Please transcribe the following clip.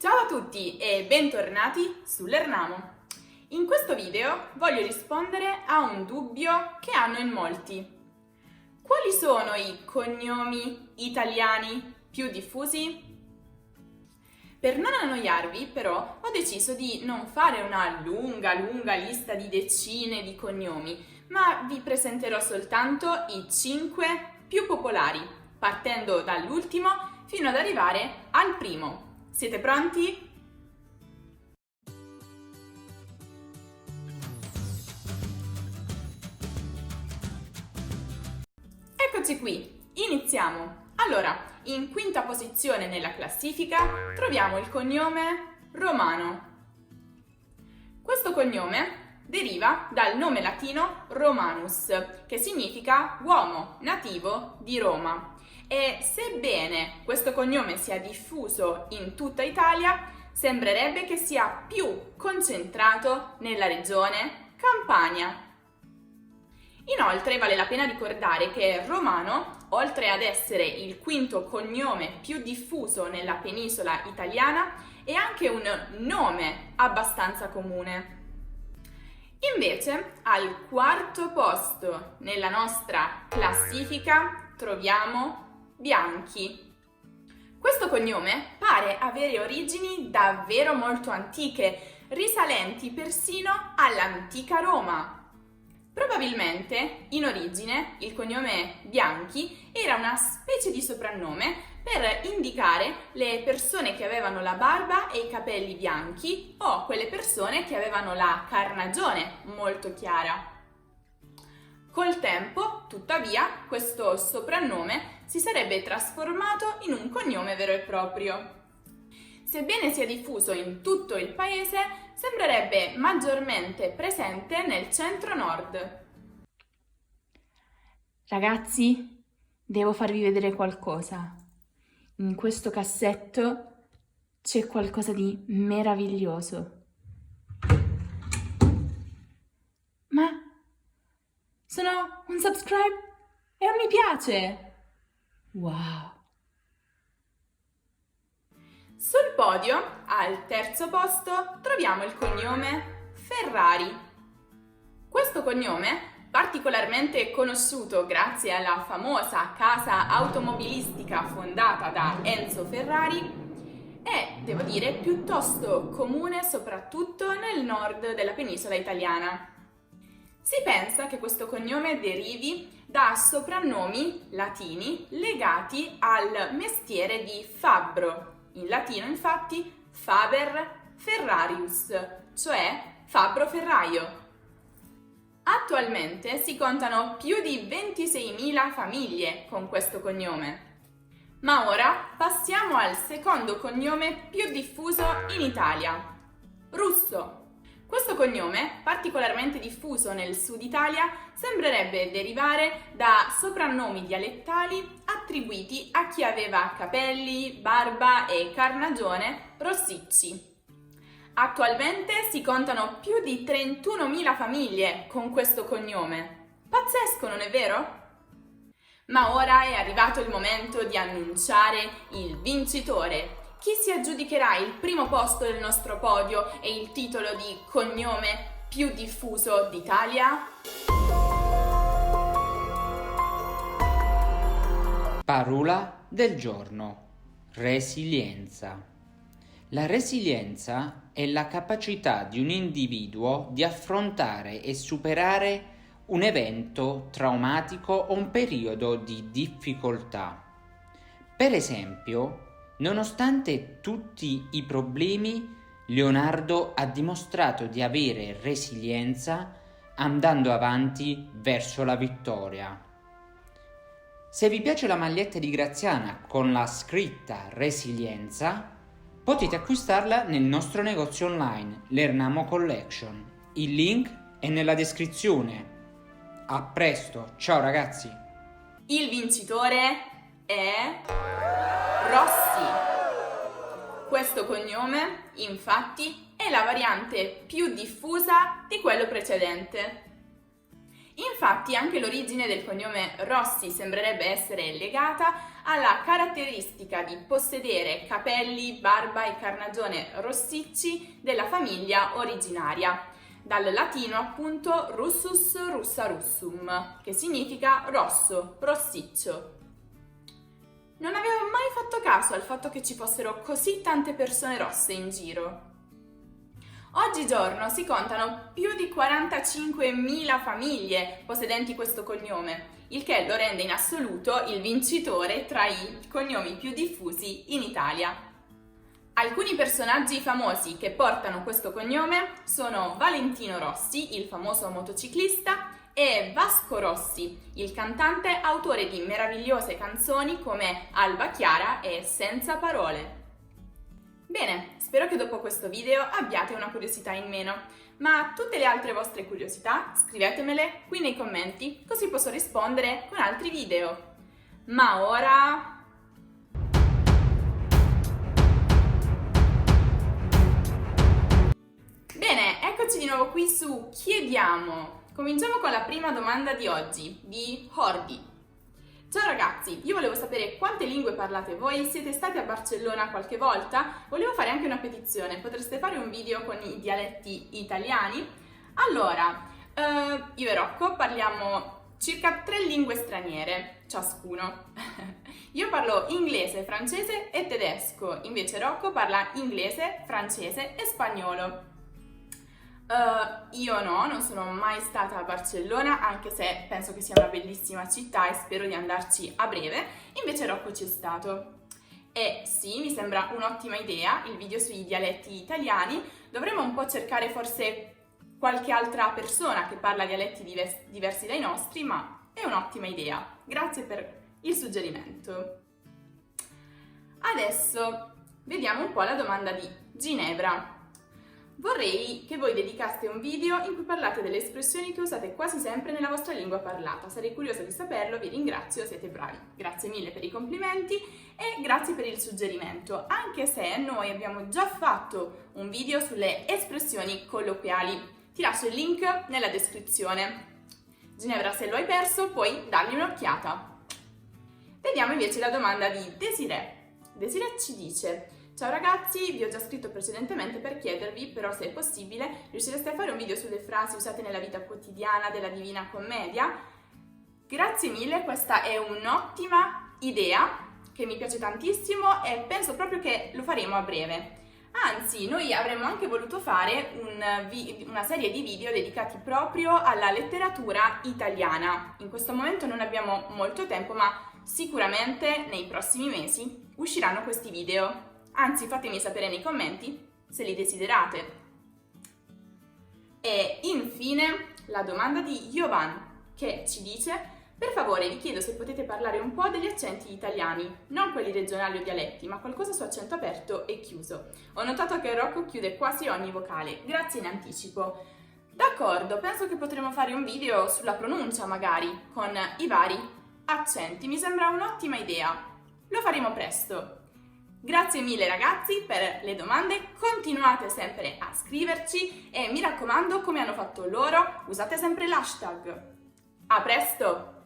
Ciao a tutti e bentornati su Lernamo. In questo video voglio rispondere a un dubbio che hanno in molti. Quali sono i cognomi italiani più diffusi? Per non annoiarvi, però, ho deciso di non fare una lunga lista di decine di cognomi, ma vi presenterò soltanto i 5 più popolari, partendo dall'ultimo fino ad arrivare al primo. Siete pronti? Eccoci qui, iniziamo! Allora, in quinta posizione nella classifica troviamo il cognome Romano. Questo cognome deriva dal nome latino Romanus, che significa uomo nativo di Roma. E sebbene questo cognome sia diffuso in tutta Italia, sembrerebbe che sia più concentrato nella regione Campania. Inoltre vale la pena ricordare che Romano, oltre ad essere il quinto cognome più diffuso nella penisola italiana, è anche un nome abbastanza comune. Invece, al quarto posto nella nostra classifica troviamo Bianchi. Questo cognome pare avere origini davvero molto antiche, risalenti persino all'antica Roma. Probabilmente, in origine, il cognome Bianchi era una specie di soprannome per indicare le persone che avevano la barba e i capelli bianchi o quelle persone che avevano la carnagione molto chiara. Col tempo, tuttavia, questo soprannome si sarebbe trasformato in un cognome vero e proprio. Sebbene sia diffuso in tutto il paese, sembrerebbe maggiormente presente nel centro-nord. Ragazzi, devo farvi vedere qualcosa. In questo cassetto c'è qualcosa di meraviglioso. Ma sono un subscribe e un mi piace! Wow! Sul podio, al terzo posto, troviamo il cognome Ferrari. Questo cognome, particolarmente conosciuto grazie alla famosa casa automobilistica fondata da Enzo Ferrari, è, devo dire, piuttosto comune soprattutto nel nord della penisola italiana. Si pensa che questo cognome derivi da soprannomi latini legati al mestiere di fabbro. In latino, infatti, Faber Ferrarius, cioè fabbro ferraio. Attualmente si contano più di 26.000 famiglie con questo cognome. Ma ora passiamo al secondo cognome più diffuso in Italia, Russo. Questo cognome, particolarmente diffuso nel sud Italia, sembrerebbe derivare da soprannomi dialettali attribuiti a chi aveva capelli, barba e carnagione rossicci. Attualmente si contano più di 31.000 famiglie con questo cognome. Pazzesco, non è vero? Ma ora è arrivato il momento di annunciare il vincitore. Chi si aggiudicherà il primo posto del nostro podio e il titolo di cognome più diffuso d'Italia? Parola del giorno: resilienza. La resilienza è la capacità di un individuo di affrontare e superare un evento traumatico o un periodo di difficoltà. Per esempio, nonostante tutti i problemi, Leonardo ha dimostrato di avere resilienza andando avanti verso la vittoria. Se vi piace la maglietta di Graziana con la scritta Resilienza, potete acquistarla nel nostro negozio online, Lernamo Collection. Il link è nella descrizione. A presto, ciao ragazzi! Il vincitore è Rossi. Questo cognome, infatti, è la variante più diffusa di quello precedente. Infatti anche l'origine del cognome Rossi sembrerebbe essere legata ha la caratteristica di possedere capelli, barba e carnagione rossicci della famiglia originaria, dal latino appunto Russus russarussum, che significa rosso, rossiccio. Non avevo mai fatto caso al fatto che ci fossero così tante persone rosse in giro. Oggigiorno si contano più di 45.000 famiglie possedenti questo cognome, il che lo rende in assoluto il vincitore tra i cognomi più diffusi in Italia. Alcuni personaggi famosi che portano questo cognome sono Valentino Rossi, il famoso motociclista, e Vasco Rossi, il cantante autore di meravigliose canzoni come Alba Chiara e Senza Parole. Bene, spero che dopo questo video abbiate una curiosità in meno, ma tutte le altre vostre curiosità scrivetemele qui nei commenti, così posso rispondere con altri video. Ma ora... Bene, eccoci di nuovo qui su Chiediamo. Cominciamo con la prima domanda di oggi, di Hordi. Ciao ragazzi, io volevo sapere quante lingue parlate voi, siete stati a Barcellona qualche volta? Volevo fare anche una petizione, potreste fare un video con i dialetti italiani? Allora, io e Rocco parliamo circa 3 lingue straniere, ciascuno. Io parlo inglese, francese e tedesco, invece Rocco parla inglese, francese e spagnolo. Io no, non sono mai stata a Barcellona, anche se penso che sia una bellissima città e spero di andarci a breve, invece Rocco ci è stato. E sì, mi sembra un'ottima idea il video sui dialetti italiani, dovremmo un po' cercare forse qualche altra persona che parla dialetti diversi dai nostri, ma è un'ottima idea. Grazie per il suggerimento. Adesso vediamo un po' la domanda di Ginevra. Vorrei che voi dedicaste un video in cui parlate delle espressioni che usate quasi sempre nella vostra lingua parlata. Sarei curiosa di saperlo, vi ringrazio, siete bravi. Grazie mille per i complimenti e grazie per il suggerimento, anche se noi abbiamo già fatto un video sulle espressioni colloquiali. Ti lascio il link nella descrizione. Ginevra, se lo hai perso, puoi dargli un'occhiata. Vediamo invece la domanda di Desiree. Desiree ci dice: ciao ragazzi, vi ho già scritto precedentemente per chiedervi, però se è possibile, riuscireste a fare un video sulle frasi usate nella vita quotidiana della Divina Commedia? Grazie mille, questa è un'ottima idea che mi piace tantissimo e penso proprio che lo faremo a breve. Anzi, noi avremmo anche voluto fare una serie di video dedicati proprio alla letteratura italiana. In questo momento non abbiamo molto tempo, ma sicuramente nei prossimi mesi usciranno questi video. Anzi, fatemi sapere nei commenti se li desiderate. E infine la domanda di Jovan, che ci dice: per favore vi chiedo se potete parlare un po' degli accenti italiani, non quelli regionali o dialetti, ma qualcosa su accento aperto e chiuso. Ho notato che Rocco chiude quasi ogni vocale, grazie in anticipo. D'accordo, penso che potremo fare un video sulla pronuncia magari, con i vari accenti, mi sembra un'ottima idea. Lo faremo presto. Grazie mille ragazzi per le domande, continuate sempre a scriverci e mi raccomando, come hanno fatto loro, usate sempre l'hashtag. A presto!